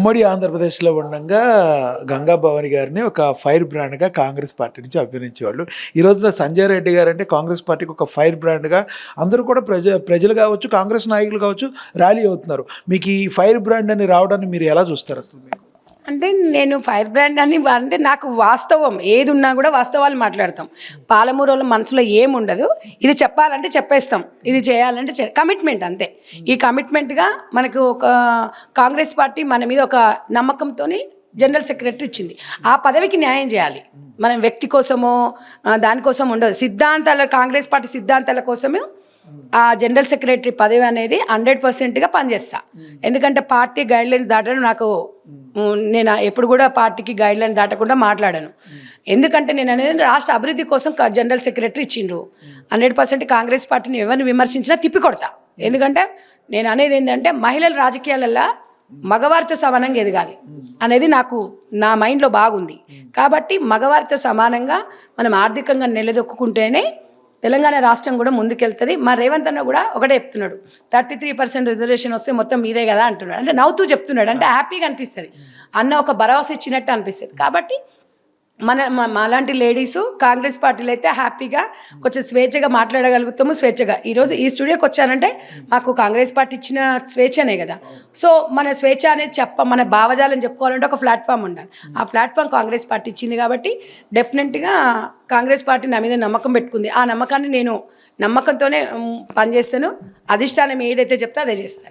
ఉమ్మడి ఆంధ్రప్రదేశ్లో ఉండగా గంగా భవాని గారిని ఒక ఫైర్ బ్రాండ్గా కాంగ్రెస్ పార్టీ నుంచి అభినందించేవాళ్ళు. ఈ రోజున సంజయ్ రెడ్డి గారు అంటే కాంగ్రెస్ పార్టీకి ఒక ఫైర్ బ్రాండ్గా అందరూ కూడా ప్రజలు కావచ్చు, కాంగ్రెస్ నాయకులు కావచ్చు ర్యాలీ అవుతున్నారు. మీకు ఈ ఫైర్ బ్రాండ్ అని రావడాన్ని మీరు ఎలా చూస్తారు అసలు? మీకు అంటే నేను ఫైర్ బ్రాండ్ అని అంటే నాకు వాస్తవం ఏది ఉన్నా కూడా వాస్తవాలు మాట్లాడతాం. పాలమూరులో మనసులో ఏముండదు. ఇది చెప్పాలంటే చెప్పేస్తాం, ఇది చేయాలంటే కమిట్మెంట్ అంతే. ఈ కమిట్మెంట్గా మనకు ఒక కాంగ్రెస్ పార్టీ మన మీద ఒక నమ్మకంతో జనరల్ సెక్రటరీ ఇచ్చింది. ఆ పదవికి న్యాయం చేయాలి. మనం వ్యక్తి కోసమో దానికోసం ఉండదు. కాంగ్రెస్ పార్టీ సిద్ధాంతాల కోసమే ఆ జనరల్ సెక్రటరీ పదవి అనేది 100%గా పనిచేస్తా. ఎందుకంటే పార్టీ గైడ్లైన్స్ దాటడం నేను ఎప్పుడు కూడా పార్టీకి గైడ్లైన్ దాటకుండా మాట్లాడాను. ఎందుకంటే నేను అనేది రాష్ట్ర అభివృద్ధి కోసం జనరల్ సెక్రటరీ ఇచ్చిండ్రు. 100% కాంగ్రెస్ పార్టీని ఎవరిని విమర్శించినా తిప్పికొడతా. ఎందుకంటే నేను అనేది ఏంటంటే మహిళల రాజకీయాలలో మగవారితో సమానంగా ఎదగాలి అనేది నా మైండ్లో బాగుంది. కాబట్టి మగవారితో సమానంగా మనం ఆర్థికంగా నిలదొక్కుంటేనే తెలంగాణ రాష్ట్రం కూడా ముందుకెళ్తుంది. మా రేవంత్ అన్న కూడా ఒకటే చెప్తున్నాడు, 33% రిజర్వేషన్ వస్తే మొత్తం మీదే కదా అంటున్నాడు. అంటే నవ్వుతూ చెప్తున్నాడు, అంటే హ్యాపీగా అనిపిస్తుంది. అన్న ఒక భరోసా ఇచ్చినట్టు అనిపిస్తుంది. కాబట్టి అలాంటి లేడీసు కాంగ్రెస్ పార్టీలో అయితే హ్యాపీగా కొంచెం స్వేచ్ఛగా మాట్లాడగలుగుతాము. స్వేచ్ఛగా ఈరోజు ఈ స్టూడియోకి వచ్చానంటే మాకు కాంగ్రెస్ పార్టీ ఇచ్చిన స్వేచ్ఛనే కదా. సో మన స్వేచ్ఛ అనేది మన భావజాలం చెప్పుకోవాలంటే ఒక ప్లాట్ఫామ్ ఉండాలి. ఆ ప్లాట్ఫామ్ కాంగ్రెస్ పార్టీ ఇచ్చింది. కాబట్టి డెఫినెట్గా కాంగ్రెస్ పార్టీ నా మీద నమ్మకం పెట్టుకుంది. ఆ నమ్మకాన్ని నేను నమ్మకంతోనే పనిచేస్తాను. అధిష్టానం ఏదైతే చెప్తే అదే చేస్తాను.